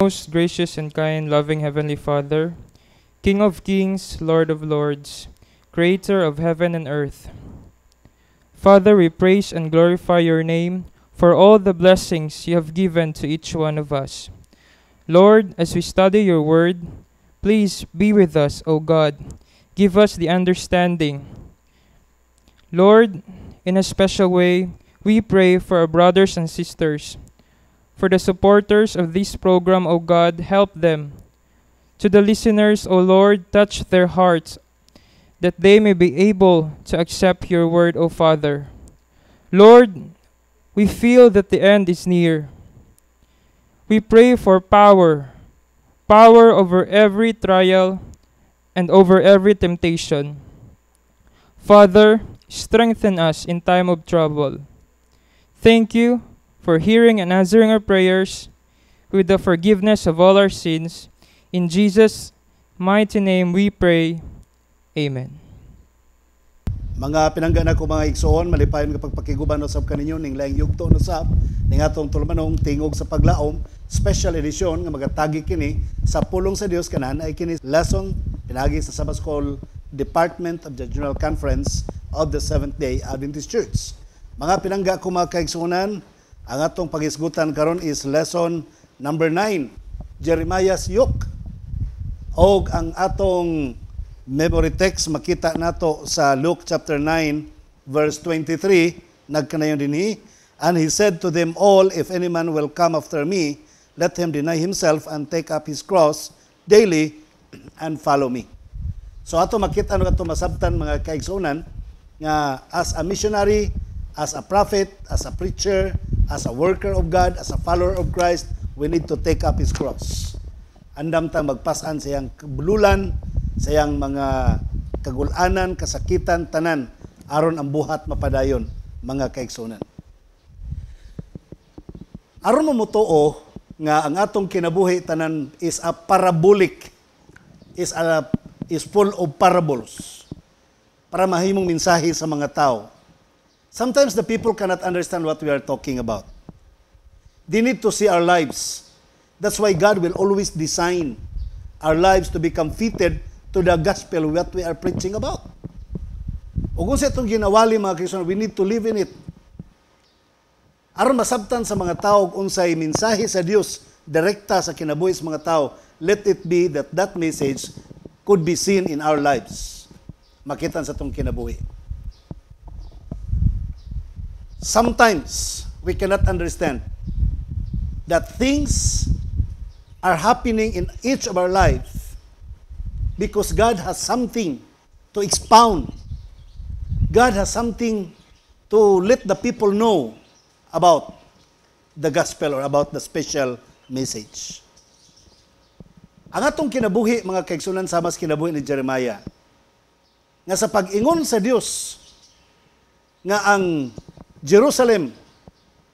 Most gracious and kind, loving Heavenly Father, King of kings, Lord of lords, Creator of heaven and earth. Father, we praise and glorify your name for all the blessings you have given to each one of us. Lord, as we study your word, please be with us, O God. Give us the understanding. Lord, in a special way, we pray for our brothers and sisters. For the supporters of this program, O God, help them. To the listeners, O Lord, touch their hearts, that they may be able to accept your word, O Father. Lord, we feel that the end is near. We pray for power over every trial and over every temptation. Father, strengthen us in time of trouble. Thank you for hearing and answering our prayers with the forgiveness of all our sins. In Jesus' mighty name we pray. Amen. Mga pinanggan ako mga igsoon, malipayon kapag pakiguban usab kaninyo ning laing yugto usab ning atong tulumanong tingog sa paglaom, special edition nga magatagi kini sa pulong sa Dios kanahan ay kini lesson pinagi sa Sabbath School Department of the General Conference of the Seventh-day Adventist Church. Mga pinangga ko mga kaigsuonan, ang atong pagisgutan karon is lesson number 9, Jeremiah's yoke. Og ang atong memory text makita nato sa Luke chapter 9 verse 23, nagkanayon dinhi, and he said to them all, if any man will come after me, let him deny himself and take up his cross daily and follow me. So ato makita no ato masabtan mga kaigsuonan nga as a missionary, as a prophet, as a preacher, as a worker of God, as a follower of Christ, we need to take up his cross. Andam ta magpasan sa iyang bululan, sa iyang mga kagulanan, kasakitan, tanan, aron ang buhat mapadayon, mga kaigsuonan. Aron mo mutuo nga ang atong kinabuhi tanan is a parabolic, is full of parables, para mahimong mensahe sa mga tao. Sometimes the people cannot understand what we are talking about. They need to see our lives. That's why God will always design our lives to become fitted to the gospel what we are preaching about. O kung sa itong ginawali mga Kristiyan, we need to live in it. Aron masabtan sa mga tao kung unsay mensahe sa Dios direkta sa kinabuhi sa mga tao, let it be that that message could be seen in our lives. Makitan sa itong kinabuhi. Sometimes we cannot understand that things are happening in each of our lives because God has something to expound. God has something to let the people know about the gospel or about the special message. Ang atong kinabuhi, mga kaigsunan, sama sa kinabuhi ni Jeremiah, nga sa pag-ingon sa Dios nga ang Jerusalem,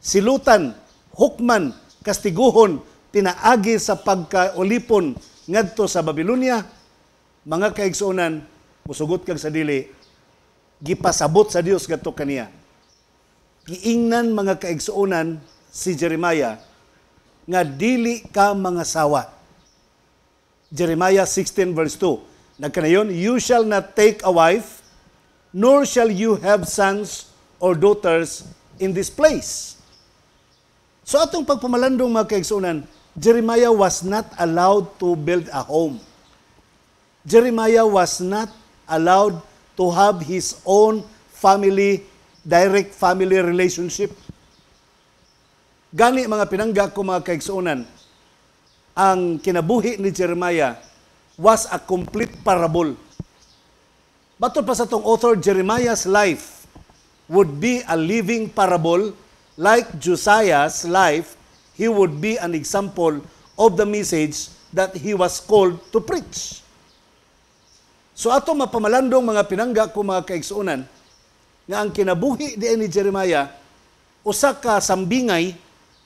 silutan, hukman, kastiguhon, pinaagi sa pagkaulipon ngadto sa Babylonia, mga kaigsuonan, musugot kag sa dili, gipasabot sa Dios ngadto kaniya. Giingnan mga kaigsuonan si Jeremiah nga dili ka mga sawa. Jeremiah 16 verse 2. Nagkanayon, you shall not take a wife, nor shall you have sons or daughters in this place. So atong pagpamalandong mga kaigsuonan, Jeremiah was not allowed to build a home. Jeremiah was not allowed to have his own family, direct family relationship. Gani mga pinangga ko mga kaigsuonan, ang kinabuhi ni Jeremiah was a complete parable. Bato pa sa tong author, Jeremiah's life would be a living parable. Like Josiah's life, he would be an example of the message that he was called to preach. So ato mapamalandong mga pinangga ko mga kaigsuonan, nga ang kinabuhi di ni Jeremiah, usa ka sambingay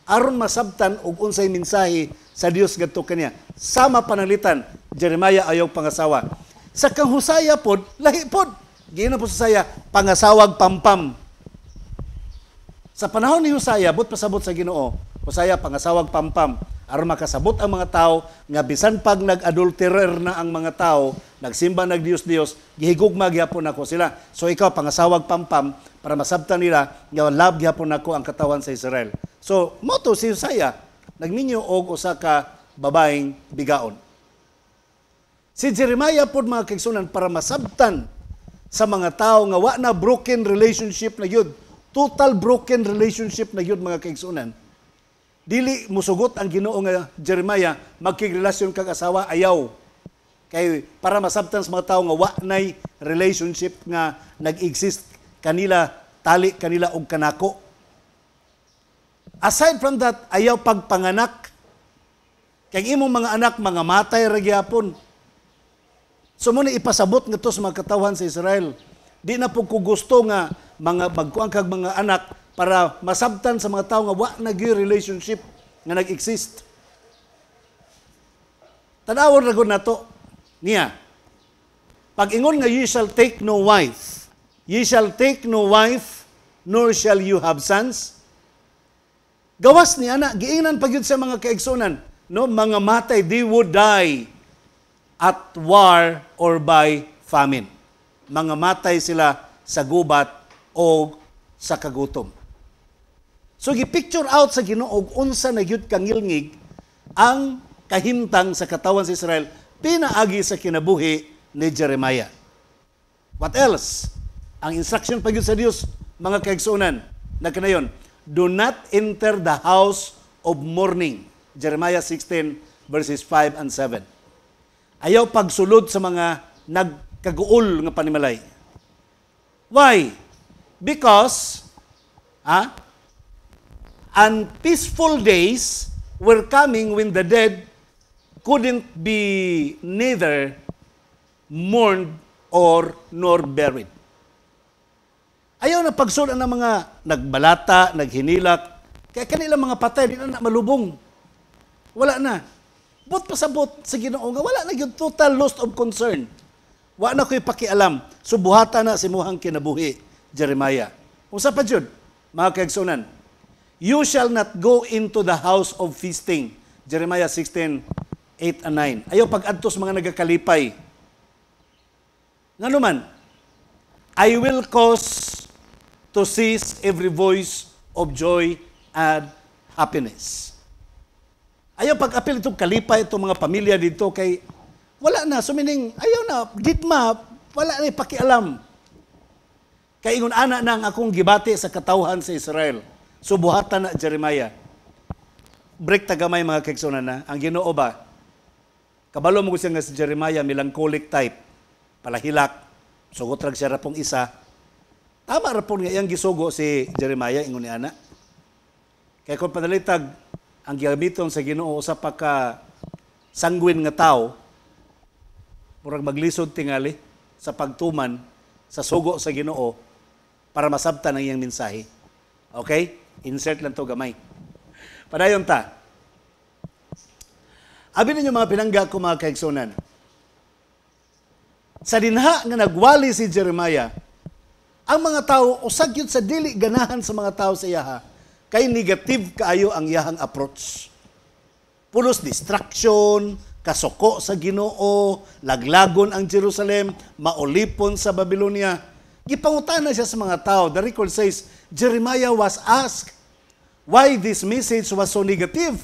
aron masabtan og unsay mensahe sa Dios ngadto kaniya. Sama pananglitan, Jeremiah ayaw pangasawa. Sa kang Hosea pod, lahi pod. Giina po sa saya, pangasawag pampam. Sa panahon ni Hosea, but pasabot sa Ginoo, Hosea pangasawag pampam. aron makasabot ang mga tao nga bisan pag nag-adulterer na ang mga tao, nagsimba nagdios-dios, gihigugma gyapon ako sila. So ikaw pangasawag pampam para masabtan nila nga love gyapon ako ang katawan sa Israel. So mo to si Hosea nagminyo og usa ka babaeng bigaon. Si Jeremiah pod mga kaigsunan para masabtan sa mga tao nga wa na broken relationship na yun. Total broken relationship na yun mga kaigsunan. Dili musugot ang Ginoo nga Jeremiah magkigrelasyon kag asawa ayaw. Kay para masabtan sa mga tao nga wa nay relationship nga nag-exist kanila tali kanila og kanako. Aside from that, ayaw pagpanganak. Kay imong mga anak mga matay ra gyapon. So mo ni ipasabot nga to sa mga katawan sa Israel. Di na po ko gusto nga mga magkuang kag mga anak para masabtan sa mga tao nga wa naging relationship nga nag-exist. Tanawon ra gud nato niya. Pag ingon nga ye shall take no wife, ye shall take no wife, nor shall you have sons. Gawas ni ana, giingnan pa gyud sa mga kaigsunan, no, mga matay, they would die at war or by famine. Mga matay sila sa gubat o sa kagutom. So gi-picture out sa Ginoo og unsa na gyud kangilngig ang kahimtang sa katawan sa Israel pinaagi sa kinabuhi ni Jeremiah. What else? Ang instruction pa gyud sa Dios mga kaigsunan na kanayon, do not enter the house of mourning. Jeremiah 16 verses 5 and 7. Ayaw pagsulod sa mga nagkaguol nga panimalay. Why? Because and peaceful days were coming when the dead couldn't be neither mourned or nor buried. Ayaw na pagsulod ng mga nagbalata, naghinilak, kaya kanila mga patay, di na malubong. Wala na. But pasabot sa Ginoo nga wala na yung total loss of concern. Wa na ko'y pakialam. Subuhata na si muhang kinabuhi, Jeremiah. Unsa pa jud, mga kaigsunan? You shall not go into the house of feasting. Jeremiah 16, 8 and 9. Ayaw pag-adtos mga nagakalipay. Nga naman, I will cause to cease every voice of joy and happiness. Ayaw pag-apil itong kalipay, itong mga pamilya dito kay wala na. So meaning, ayaw na, gitma, wala na pakialam. Kay ingon ana nang akong gibati sa katawhan sa Israel. Subuhatan na Jeremiah. Break tagamay mga kaigsunan na. Ang Ginoo ba? Kabalo mo siya nga si Jeremiah, melancholic type. Palahilak. Sugot rag siya rapong isa. Tama rapong nga iyang gisugo si Jeremiah, ingon ni ana. Kaya kung panalitag, ang gamiton sa Ginoo sa pagka sanguin nga tao, murag maglisod tingali sa pagtuman sa sugo sa Ginoo para masabtan ang iyang mensahe. Okay? Insert lang to gamay. Padayon ta. Abi ninyo mga pinangga ko mga kaigsunan. Sa dinha nga nagwali si Jeremiah, ang mga tao usag yun sa dili ganahan sa mga tao sa iyaha kay negative kaayo ang iyahang approach. Pulos distraction, kasuko sa Ginoo, laglagon ang Jerusalem, maulipon sa Babylonia. Gipangutana siya sa mga tao. The record says, Jeremiah was asked why this message was so negative.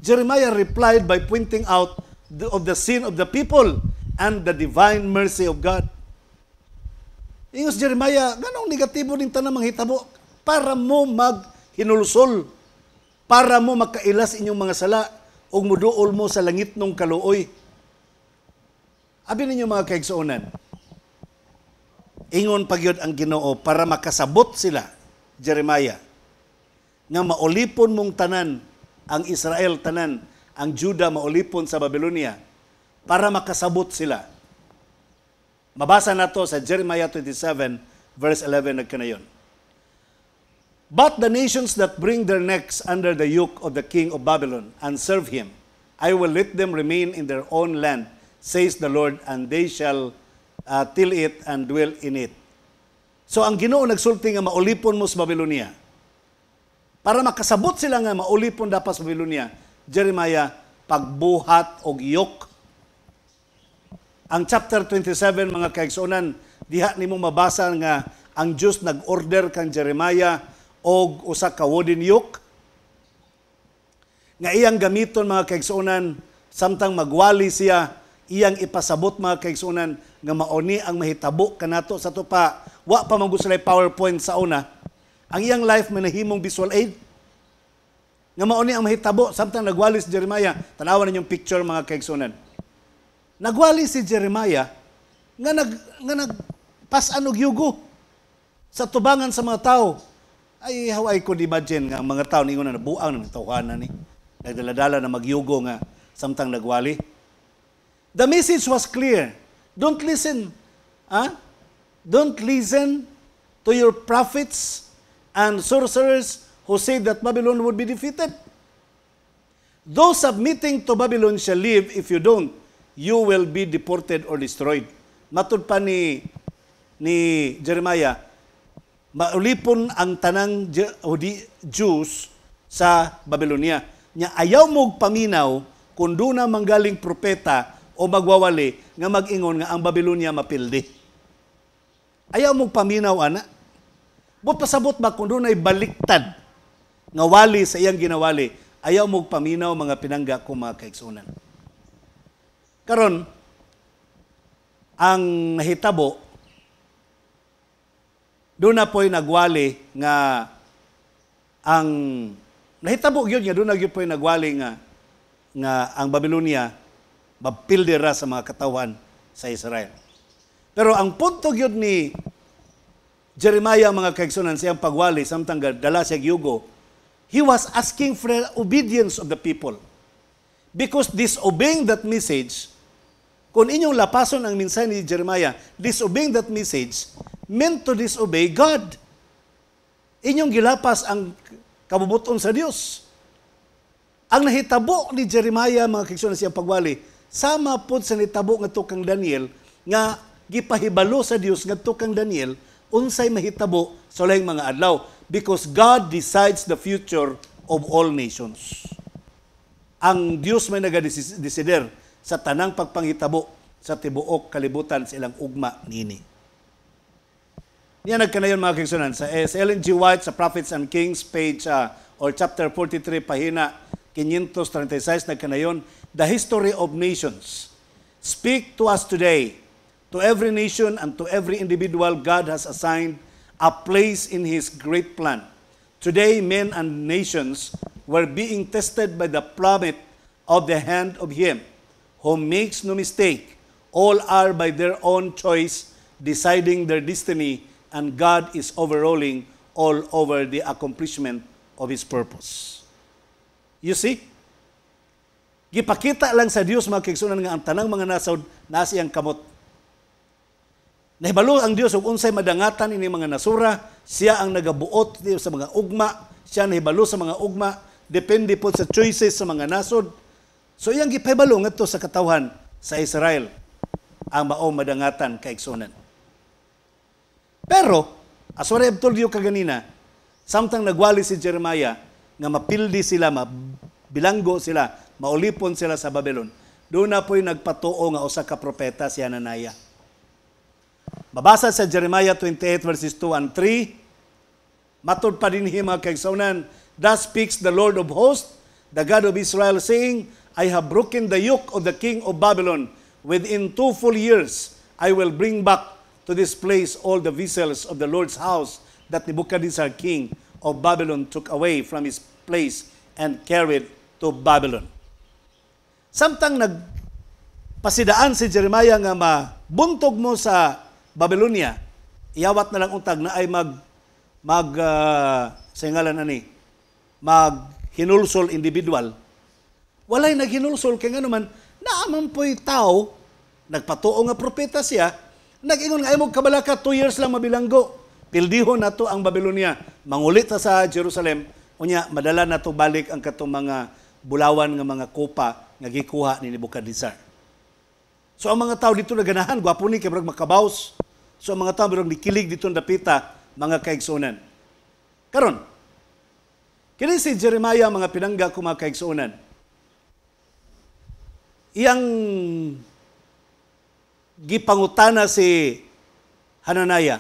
Jeremiah replied by pointing out of the sin of the people and the divine mercy of God. Ingos Jeremiah, ganong negatibo din tanang manghitabo para mo maghinulsol, para mo makailas inyong mga sala o muduol mo sa langit nung kaluoy. Abi ninyo mga kaigsuonan, ingon pagyod ang Ginoo para makasabot sila, Jeremiah, nga maulipon mong tanan, ang Israel tanan, ang Juda maulipon sa Babylonia, para makasabot sila. Mabasa na to sa Jeremiah 27, verse 11 nagkanayon. But the nations that bring their necks under the yoke of the king of Babylon and serve him, I will let them remain in their own land, says the Lord, and they shall till it and dwell in it. So ang Ginoo nagsulti nga maulipon mo sa Babylonia. Para makasabot sila nga maulipon dapat sa Babylonia, Jeremiah, pagbuhat og yoke. Ang chapter 27, mga kaigsuonan, diha nimo mabasa nga ang Diyos nag-order kang Jeremiah og usa ka wooden yoke nga iyang gamiton, mga kaigsuonan, samtang magwali siya, iyang ipasabot, mga kaigsuonan, nga mauni ang mahitabo kanato sa tupa. Wa pa man gusto PowerPoint sa una. Ang iyang life manahimong visual aid nga mauni ang mahitabo samtang nagwali si Jeremiah. Tanawan ninyong picture, mga kaigsuonan. Nagwali si Jeremiah nga nagpasan og yugo sa tubangan sa mga tao. Ay, how I could imagine nga ang mga tao ningon na nabuang ng tawhanan ni. Nagdaladala na magyugo nga samtang nagwali. The message was clear. Don't listen. Don't listen to your prophets and sorcerers who say that Babylon would be defeated. Those submitting to Babylon shall live. If you don't, you will be deported or destroyed. Matud pa ni Jeremiah, maulipon ang tanang Jews sa Babylonia. Nya ayaw mong paminaw kung doon na manggaling propeta o magwawali nga mag-ingon nga ang Babylonia mapildi. Ayaw mong paminaw, ana. But pasabot ba kung doon ay baliktad nga wali sa iyang ginawali, ayaw mong paminaw, mga pinangga ko, mga kaigsuonan. Karon, ang nahitabo, doon na po'y nagwali nga ang nahitabo yun nga doon na yun po'y nagwali nga ang Babylonia mapildira sa mga katawan sa Israel. Pero ang punto yun ni Jeremiah, mga kaigsuonan, siyang pagwali samtang dala siya yugo, he was asking for obedience of the people. Because disobeying that message, kung inyong lapason ang mensahe ni Jeremiah, disobeying that message meant to disobey God. Inyong gilapas ang kabubuton sa Dios. Ang nahitabo ni Jeremiah, mga kaigsuonan, siyang pagwali, sama po sa nahitabo nga tukang Daniel, nga gipahibalo sa Dios nga tukang Daniel, unsay mahitabo sa laing mga adlaw. Because God decides the future of all nations. Ang Dios may nagadesider sa tanang pagpanghitabo sa tibuok kalibutan sa ilang ugma niini. Niya nagkanayon, mga kaigsuonan, sa Ellen G. White sa Prophets and Kings page or chapter 43 pahina 536 nagkanayon, the history of nations. Speak to us today. To every nation and to every individual, God has assigned a place in His great plan. Today, men and nations were being tested by the plummet of the hand of Him who makes no mistake. All are by their own choice deciding their destiny, and God is overruling all over the accomplishment of His purpose. You see? Gipakita lang sa Dios, mga kaigsuonan, nga ang tanang mga nasod nasa iyang kamot. Nahibalo ang Dios ug unsay madangatan ini mga nasura, siya ang nagabuot sa mga ugma, siya nahibalo sa mga ugma, depende po sa choices sa mga nasod. So iyang gipahibalo ngadto sa katawhan sa Israel ang maong madangatan kaigsuonan. Pero as what I have told you kaganina, samtang nagwali si Jeremiah nga mapildi sila, mabilanggo sila, maulipon sila sa Babylon, doon na po'y nagpatuo nga usa ka propeta si Hananiah. Mabasa sa Jeremiah 28 verses 2 and 3, matud pa din mga kaigsuonan, thus speaks the Lord of hosts, the God of Israel, saying, I have broken the yoke of the king of Babylon. Within 2 full years, I will bring back to this place all the vessels of the Lord's house that Nebuchadnezzar, king of Babylon, took away from his place and carried to Babylon. Samtang nagpasidaan si Jeremiah nga mabuntog mo sa Babylonia, iyawat na lang untag na ay maghinulsol individual. Walay naghinulsol kay nga naman, naaman po'y tao, nagpatuo nga propeta siya, nag-ingon nga ay mo kabalaka, 2 years lang mabilanggo. Pildihon na to ang Babylonia. Mangulit ta sa Jerusalem, unya madala na to balik ang katong mga bulawan nga mga kopa nga gikuha ni Nebuchadnezzar. So ang mga tao dito naganahan, gwapo ni kay brag makabaws. So ang mga tao brag nikilig dito dapita, mga kaigsuonan. Karon, kini si Jeremiah, mga pinangga ko, mga kaigsuonan, iyang gipangutana si Hananaya,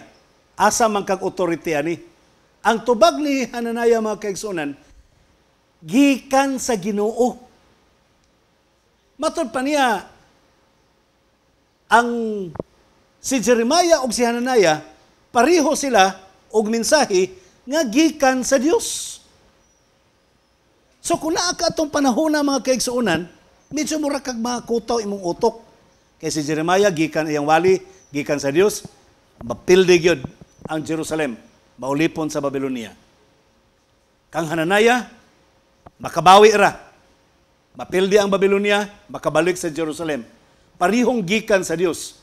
asa man kag authority ani? Ang tubag ni Hananaya, mga kaigsunan, gikan sa Ginoo. Matod pa niya, ang si Jeremiah ug si Hananaya, pareho sila og mensahe nga gikan sa Dios. So kung naa ka atong panahon na, mga kaigsunan, medyo mura kag makutaw imong utok. Kay si Jeremiah, gikan iyang wali, gikan sa Dios, mapildig yun ang Jerusalem, maulipon sa Babylonia. Kang Hananaya, makabawi ra, mapildi ang Babylonia, makabalik sa Jerusalem. Parihong gikan sa Dios.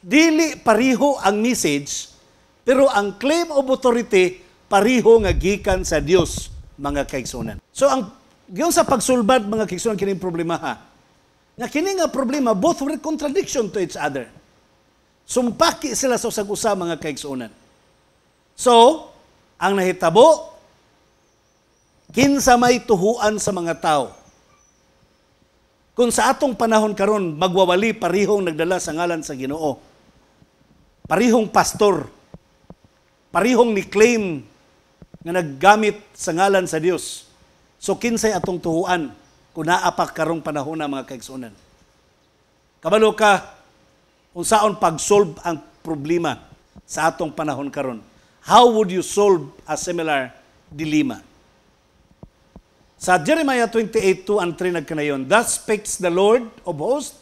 Dili pariho ang message, pero ang claim of authority, pariho nga gikan sa Dios, mga kaigsunan. So ang yung sa pagsulbad, mga kaigsunan, kining problema ha. Nga kini nga problema, both were contradiction to each other. Sumpaki sila sa usag-usa, mga kaigsunan. So, ang nahitabo, kinsa may tuhuan sa mga tao. Kung sa atong panahon karon magwawali parihong nagdala sa ngalan sa Ginoo. Parihong pastor. Parihong ni-claim nga naggamit sa ngalan sa Dios. So kinsay atong tuhuan kung naapak karong panahon na, mga kaigsunan. Kabalo ka, unsaon pag-solve ang problema sa atong panahon karon? How would you solve a similar dilemma? Sa Jeremiah 28:2 and 3 nagkanayon, "Thus speaks the Lord of hosts,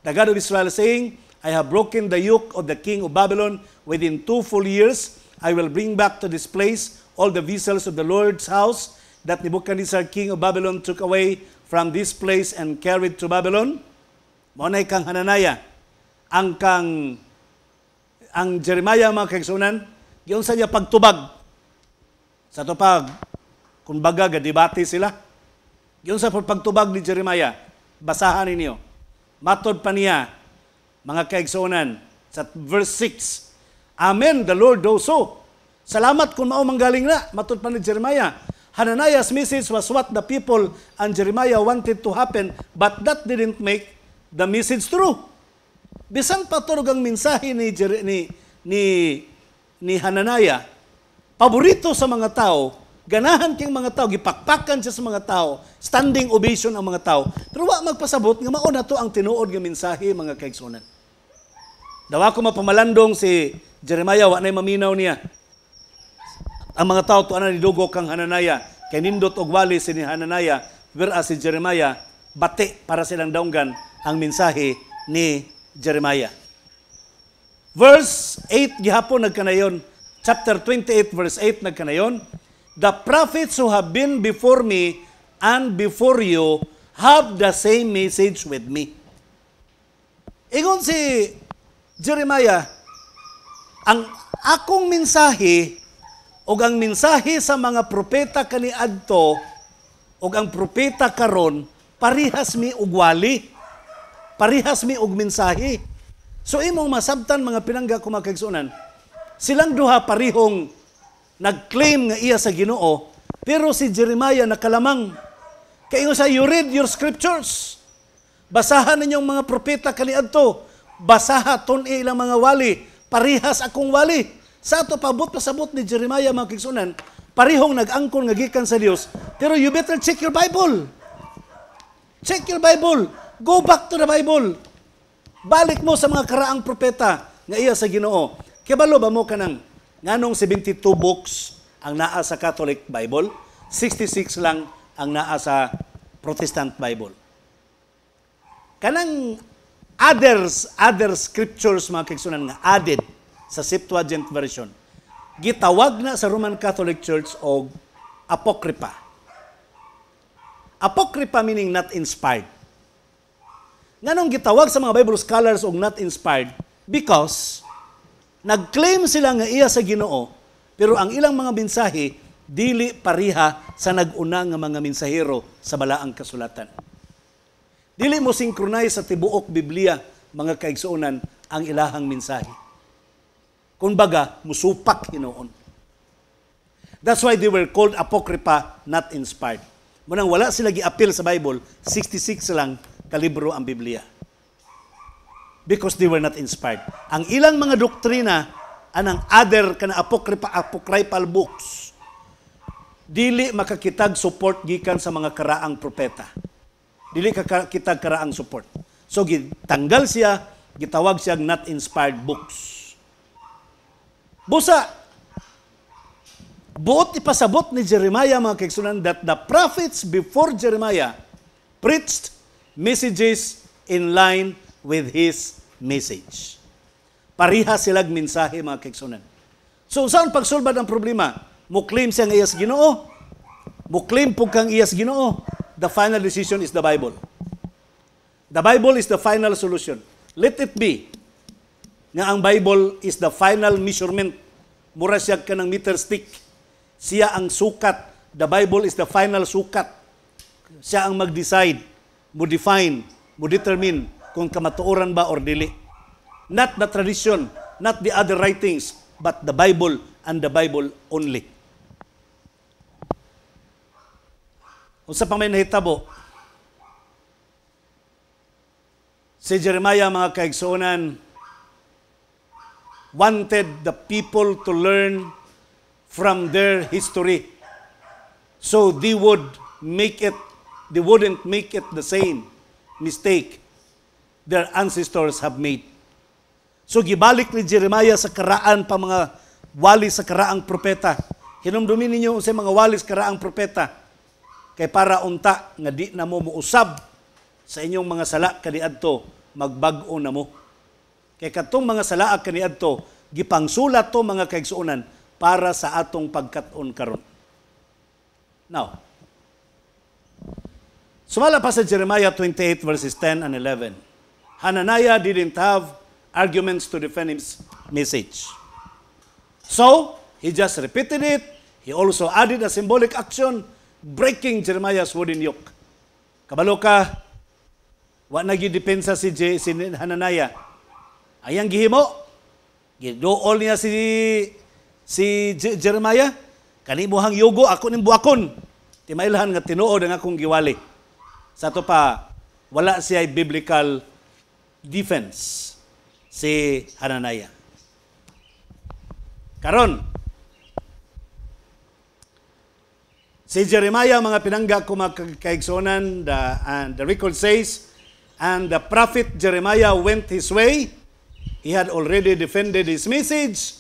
the God of Israel, saying, I have broken the yoke of the king of Babylon. Within 2 full years, I will bring back to this place all the vessels of the Lord's house that Nebuchadnezzar, king of Babylon, took away from this place and carried to Babylon." Maunay kang Hananaya. Ang Jeremiah, mga kaigsunan, giyon sa niya pagtubag. Sa tupag, kung baga, gadibati sila. Giyon sa pagtubag ni Jeremiah, basahan ninyo. Matod pa niya, mga kaigsunan, sa verse 6, "Amen, the Lord does so." Salamat kung mao manggaling na, matod pa ni Jeremiah. Hananiah's message was what the people and Jeremiah wanted to happen, but that didn't make the message true. Bisan paturog ang mensahe ni Hananiah, paborito sa mga tao, ganahan king mga tao, gipakpakan siya sa mga tao, standing ovation ang mga tao. Pero wa magpasabot nga mao na to ang tinuod nga mensahe, mga kaigsunan. Dawa ko mapamalandong si Jeremiah, wa nay maminaw niya. Ang mga tao tuanan ni dugo kang Hananiah, kay nindot og wali si ni Hananiah, whereas si Jeremiah bati para silang daunggan ang mensahe ni Jeremiah. Verse 8 gihapon nagkanayon, chapter 28 verse 8 nagkanayon, "The prophets who have been before me and before you have the same message with me." Ingon si Jeremiah, ang akong mensahe o ang mensahe sa mga propeta kaniadto o ang propeta karon, parihas mi og wali, parihas mi og mensahe. So imong masabtan, mga pinangga ko, mga kaigsunan, silang duha parihong nag-claim nga iya sa Ginoo, pero si Jeremiah nakalamang. Kaya sa you read your scriptures, basahan ninyong mga propeta kaniadto, basahaton ilang mga wali, parihas akong wali. Sa ato pasabot ni Jeremiah, mga kaigsunan, parihong nag-angkon nga gikan sa Dios, pero you better check your Bible. Check your Bible. Go back to the Bible. Balik mo sa mga karaang propeta nga iya sa Ginoo. Kibalo ba mo kanang nganong 72 books ang naa sa Catholic Bible, 66 lang ang naa sa Protestant Bible. Kanang other scriptures, mga kaigsunan, nga added sa Septuagint version, gitawag na sa Roman Catholic Church og apocrypha. Apocrypha meaning not inspired. Nganong gitawag sa mga Bible scholars og not inspired? Because nag-claim sila nga iya sa Ginoo, pero ang ilang mga mensahe dili pariha sa nag-una nga mga mensahero sa balaang kasulatan. Dili mo synchronize sa tibuok Biblia, mga kaigsuonan, ang ilahang mensahe. Kung baga, musupak hinuon. That's why they were called apocrypha, not inspired. Munang wala sila gi-appeal sa Bible, 66 lang kalibro ang Biblia. Because they were not inspired. Ang ilang mga doktrina, anang other kana apocryphal books, dili makakitag support gikan sa mga karaang propeta. Dili kitag karaang support. So gitanggal siya, gitawag siya not inspired books. Busa, buot ipasabot ni Jeremiah mga kaigsunan that the prophets before Jeremiah preached messages in line with his message. Pariha silag mensahe mga kaigsunan. So saan pagsulbad ang problema? Mo-claim siya ng iyas Ginoo. Mo-claim po kang iyas Ginoo. The final decision is the Bible. The Bible is the final solution. Let it be nga ang Bible is the final measurement. Mura siya ka ng meter stick. Siya ang sukat. The Bible is the final sukat. Siya ang mag-decide, mo-define, mo-determine kung kamatuoran ba or dili. Not the tradition, not the other writings, but the Bible and the Bible only. Unsa pa may nahitabo, si Jeremiah mga kaigsuonan wanted the people to learn from their history. So they wouldn't make it the same mistake their ancestors have made. So gibalik ni Jeremiah sa karaan pa mga wali sa karaang propeta. Hinumdumin ninyo sa mga wali sa karaang propeta. Kay para unta nga di na mo muusab sa inyong mga sala kaniadto, magbag-o na mo. Kay katong mga sala kaniadto, gipangsulat to mga kaigsuonan para sa atong pagkat-on karon. Now, sumala pa sa Jeremiah 28 verses 10 and 11. Hananiah didn't have arguments to defend his message. So, he just repeated it. He also added a symbolic action, breaking Jeremiah's wooden yoke. Kabalo ka, wa nagidepensa si Hananiah. Ayang gihimo, gidool niya si Jeremiah, kanimuhang yugo, ako ning buakon. Timailhan nga tinuod ang akong giwali. Sa to pa, wala siya biblical defense si Hananiah. Karon, si Jeremiah, mga pinangga ko mga kaigsonan, the record says, and the prophet Jeremiah went his way. He had already defended his message.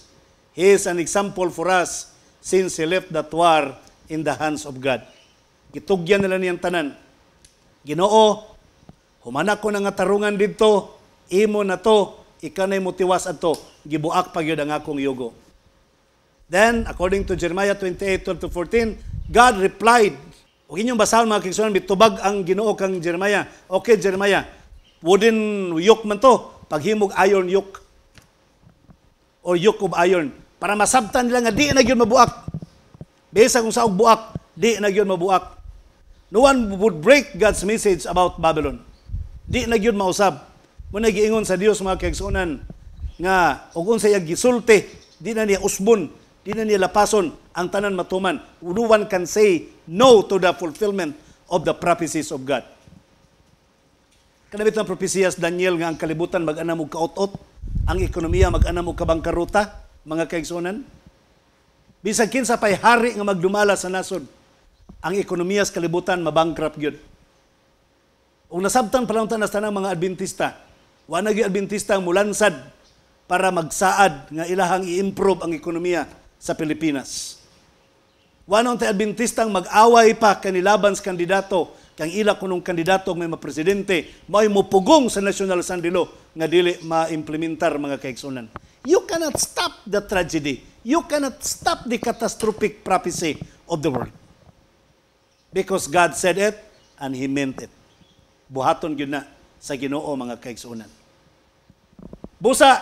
He is an example for us since he left that war in the hands of God. Gitugyan nila niyang tanan. Ginoo, humana ko na nga tarungan dito, imo na to, ikanay mo tiwas ato, gibuak pa gyud ang akong yugo. Then, according to Jeremiah 28:12-14, God replied, o inyong basahan mga kaigsunan, bitubag ang Ginoo kang Jeremiah. Okay, Jeremiah, wooden yoke man to, paghimog iron yoke, or yoke of iron, para masabtan nila nga di na gyud mabuak. Besa kung saog buak, di na gyud mabuak. No one would break God's message about Babylon. Di na gyud mausab. Muna giingon sa Dios mga kaigsunan nga ug unsay gisulti, di na niya usbon, di na niya lapason ang tanan matuman. No one can say no to the fulfillment of the prophecies of God. Kanabit ng propesiyas Daniel nga ang kalibutan mag-ana mo kaot-ot, ang ekonomiya mag-ana mo kabangkaruta, mga kaigsunan. Bisag kinsa pay hari nga magdumala sa nasod, ang ekonomiya sa kalibutan mabankrupt gyud. Ug nasabtan palangtan nas tanang mga Adventista, wa na gyud Adventista mulansad para magsaad nga ilahang i-improve ang ekonomiya sa Pilipinas. Wa na tay Adventistang mag-away pa kanilaban sa kandidato kang ila kunong kandidato may mapresidente may mupugong sa National Sandilo nga dili ma-implementar mga kaigsunan. You cannot stop the tragedy. You cannot stop the catastrophic prophecy of the world. Because God said it and He meant it. Buhaton gyud na sa Ginoo mga kaigsunan. Busa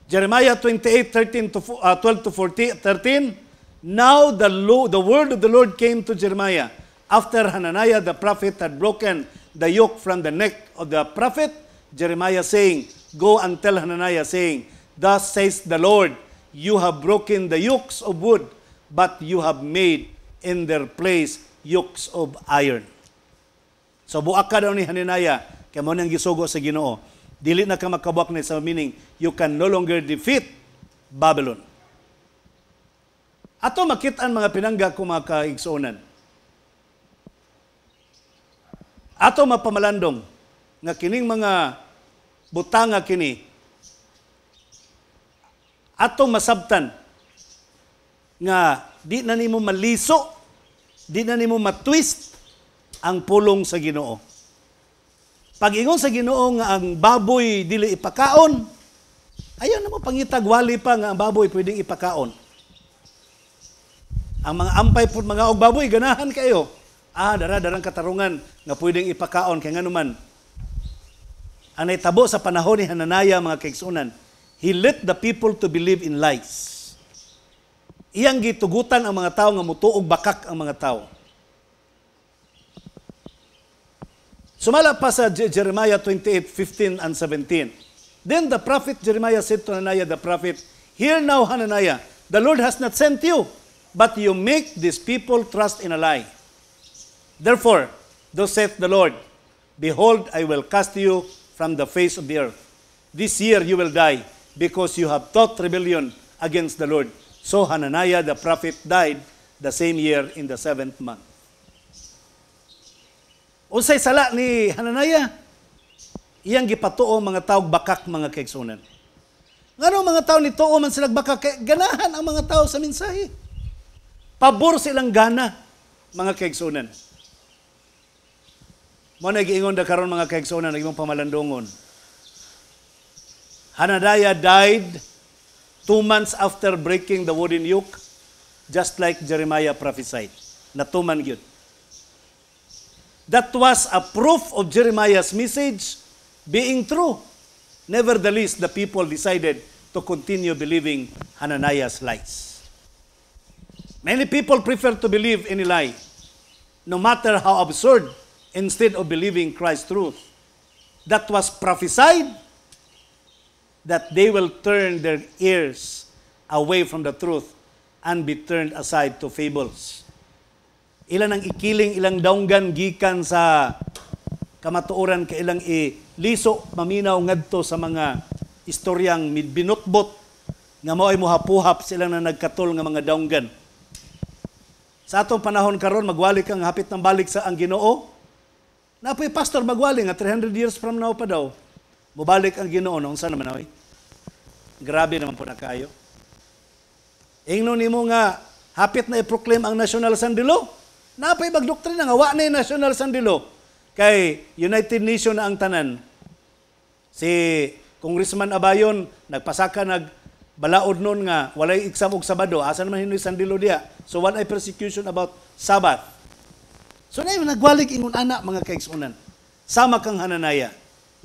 Jeremiah 28:12-13. Now the word of the Lord came to Jeremiah after Hananiah the prophet had broken the yoke from the neck of the prophet. Jeremiah saying, go and tell Hananiah saying, thus says the Lord, you have broken the yokes of wood, but you have made in their place yokes of iron. So buak ka daw ni Hananiah, kaya mo nang gisugo sa Ginoo. Dili na ka makabuak ni sa meaning, you can no longer defeat Babylon. Ato makitaan mga pinangga ko mga kaigsuonan. Ato mapamalandong nga kining mga butanga kini ato masabtan nga di na nimo maliso, di na nimo matwist ang pulong sa Ginoo. Pag-ingon sa Ginoo nga ang baboy dili ipakaon, ayaw na mo pangitag wali pa nga ang baboy pwedeng ipakaon. Ang mga ampay po mga og baboy ganahan kayo. Dara-darang katarungan nga pwedeng ipakaon kay nganuman. Ang naitabo sa panahon ni Hananiah mga kaigsuonan, he let the people to believe in lies. Iyang gitugutan ang mga tao nga mutuog bakak ang mga tao. Sumala pa sa Jeremiah 28:15 and 17. Then the prophet Jeremiah said to Hananiah the prophet, "Hear now, Hananiah, the Lord has not sent you, but you make these people trust in a lie. Therefore, thus saith the Lord, behold, I will cast you from the face of the earth. This year you will die, because you have taught rebellion against the Lord." So Hananiah the prophet died the same year in the 7th month. Unsay sala ni Hananiah? Iyang gipatuo mga tao bakak mga kaigsuonan. Ngano mga tao ni tuo man sila bakak, kay ganahan ang mga tao sa mensahe. Pabor silang gana mga kaigsuonan. Mo na giingon da karon mga kaigsuonan nagimong pamalandongon. Hananiah died 2 months after breaking the wooden yoke, just like Jeremiah prophesied. Natuman gyud. That was a proof of Jeremiah's message being true. Nevertheless, the people decided to continue believing Hananiah's lies. Many people prefer to believe any lie, no matter how absurd, instead of believing Christ's truth. That was prophesied, that they will turn their ears away from the truth and be turned aside to fables. Ilan ang ikiling, ilang daunggan gikan sa kamatuoran, kay ilang liso, maminaw ngadto sa mga istoryang binutbot nga mao ay muhapuhap sila na nagkatol nga mga daunggan. Sa atong panahon karon magwali kang hapit ng balik sa ang Ginoo. Napoy pastor magwali nga 300 years from now pa daw. Mubalik ang Ginoo nung sa naman ay. Grabe naman po na kayo. Ingnon nimo nga hapit na i-proclaim ang National Sandilo. Napay magdoktrina nga wa na yung National Sandilo. Kay United Nations na ang tanan. Si Congressman Abayon nagpasaka nagbalaod nun nga walay exam og Sabado. Asa naman hinoy Sandilo diya. So one ay persecution about Sabbath. So na nagwalik ingon ana mga kaigsuonan. Sama kang Hananiah.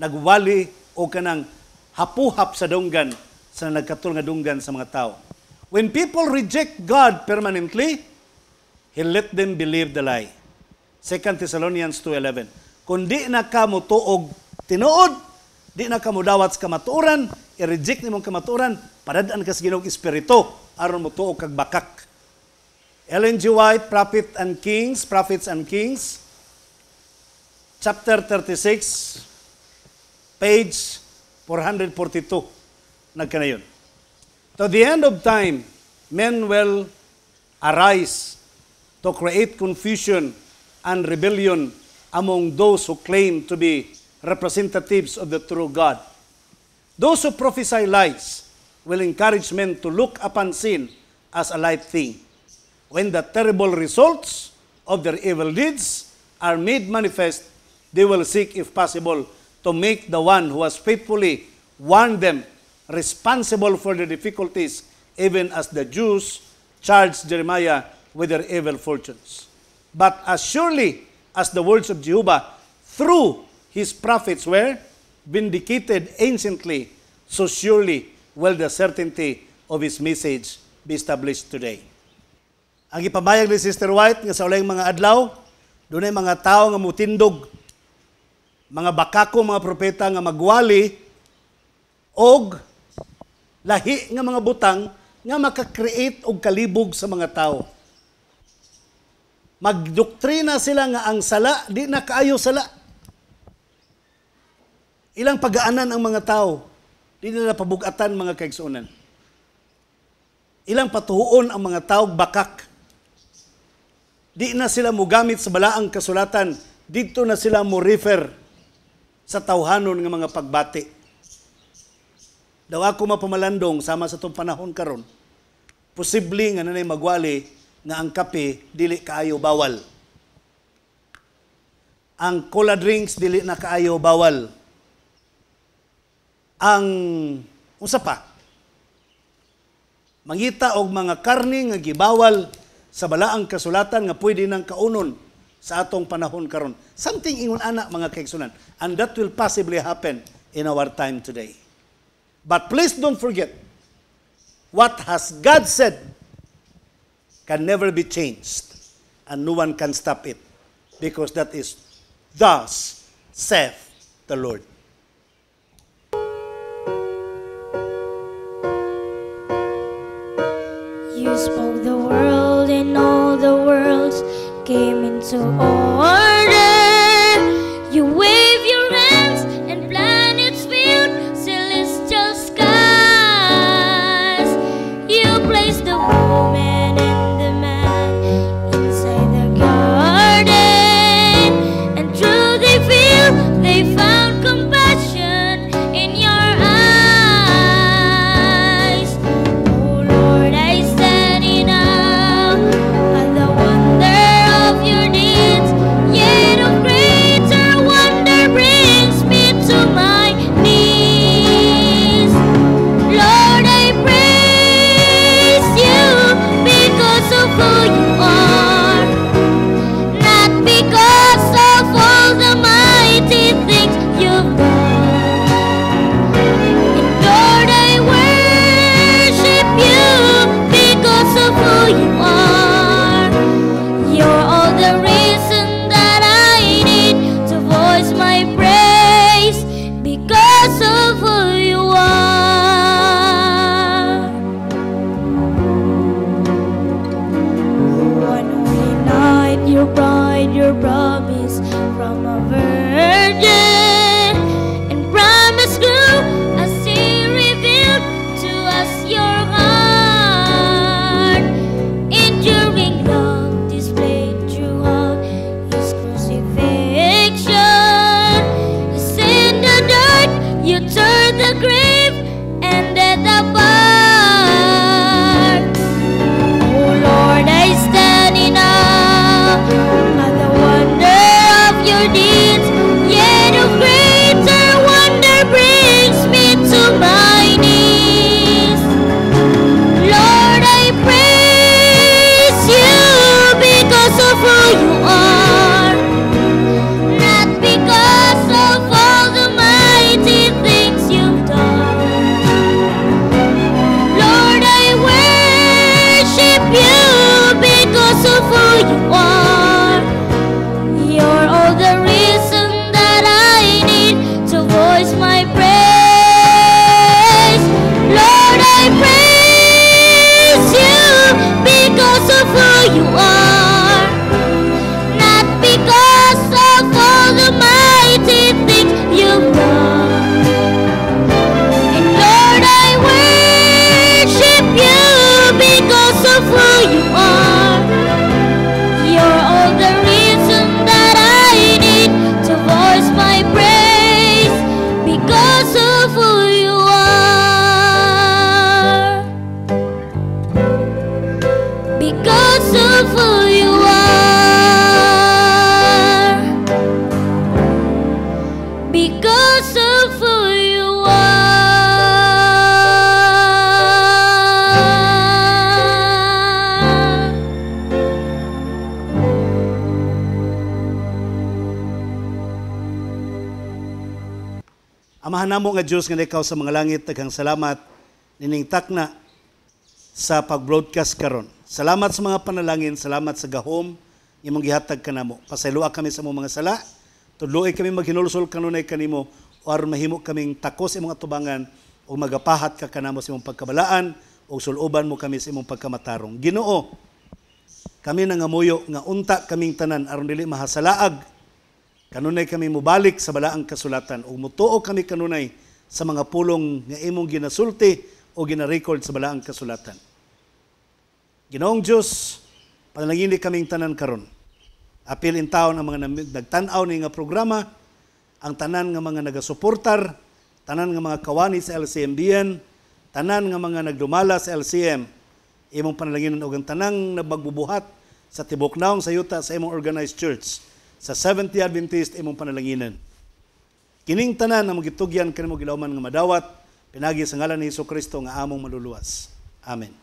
Nagwali o kanang hapuhap sa dunggan sa nagkatul nga dunggan sa mga tao. When people reject God permanently, He let them believe the lie. 2 Thessalonians 2:11. Kung di na ka mo tuog tinuod, di na ka mo dawat sa kamatuoran, i-reject nimong kamatuoran, padadaan ka sa Ginoong Espiritu, aron mo tuog kag bakak. Ellen G. White, Prophets and Kings, chapter 36, page 442. Nagkanayon. To the end of time, men will arise to create confusion and rebellion among those who claim to be representatives of the true God. Those who prophesy lies will encourage men to look upon sin as a light thing. When the terrible results of their evil deeds are made manifest, they will seek, if possible, to make the one who has faithfully warned them responsible for the difficulties, even as the Jews charged Jeremiah with their evil fortunes. But as surely as the words of Jehovah through his prophets were vindicated anciently, so surely will the certainty of his message be established today. Ang ipabayag ni Sister White nga sa ulayng mga adlaw, dunay mga tao nga mutindog, mga bakako, mga propeta nga magwali og lahi nga mga butang nga maka-create og kalibog sa mga tao. Magdoktrina sila nga ang sala, di na kaayo sala. Ilang pagaanan ang mga tao, di nila pabugatan mga kaigsuonan. Ilang patuhuon ang mga tao bakak. Di na sila mugamit sa balaang kasulatan, dito na sila mo refer sa tawhanon nga mga pagbati. Daw ako mapamalandong sama sa itong panahon karon. Posible nga nanay magwali nga ang kape dili kaayo bawal. Ang cola drinks dili na kaayo bawal. Ang usa pa, mangita og mga karne nga gibawal sa balaang kasulatan nga pwede nang kaunon sa atong panahon karon. Something ingon ana mga kaigsunan, and that will possibly happen in our time today. But please don't forget, what has God said can never be changed, and no one can stop it, because that is thus saith the Lord. You spoke the world and all the worlds came into order. You wave your hands and planets filled celestial skies. You placed the woman and the man inside the garden, and through they feel they found compassion in your eyes. Oh Lord, I stand in awe at the wonder of your deeds, yet of greater wonder brings me to my knees. Lord, I praise you because of who you are, not because of all the mighty things you've done. And Lord, I worship you because of who you are. You're all the reason that I need to voice my praise because of who you are. One holy night you brought your promise from a virgin, and promise grew as he revealed to us your heart. Enduring love displayed throughout his crucifixion. As in the dark you turned the grave and death apart. Oh Lord, I stand in awe at the wonder of your deeds, yet of greater wonder brings me to my knees. Lord, I praise you because of who you are, not because of all the mighty things you've done. Lord, I worship you because of who you are. You're all the reason that I need to voice my praise. Lord, I praise you because of who you are, not because of all the mighty things you've done. And Lord, I worship you because of who you are. You're all the reason that I need to voice my praise because of who you are. Because of who you are. Because of who you are. Amahan namo nga Diyos nga ikaw sa mga langit, daghang salamat nining takna sa pag-broadcast karon. Salamat sa mga panalangin, salamat sa gahom imong gihatag kanamo. Pasayloa kami sa among mga sala, tudloy kami maghinulsol kanunay kanimo, o aron mahimo kaming takos imong atubangan o magapahat ka kanamo sa imong pagkabalaan o suluban mo kami sa imong pagkamatarong. Ginoo, kami nangamuyo nga unta kaming tanan aron dili mahasalaag, kanunay kami mubalik sa balaang kasulatan ug mutuo kami kanunay sa mga pulong nga imong ginasulti o gina-record sa balaang kasulatan. Ginoong Dios, panalangin kaming tanan karon. Apil in taon ang mga nagtan-aw ni nga programa, ang tanan nga mga nagasuportar, tanan nga mga kawani sa LCMBN, tanan nga mga nagdumala sa LCM, imong panalanginan og ang tanang nagbubuhat sa tibok naong sayuta sa imong organized church, sa Seventh-day Adventist imong panalanginan. Kining tanan na magitugyan kanimo gilawman nga madawat, pinagi sa ngalan ni Hesukristo nga among maluluwas. Amen.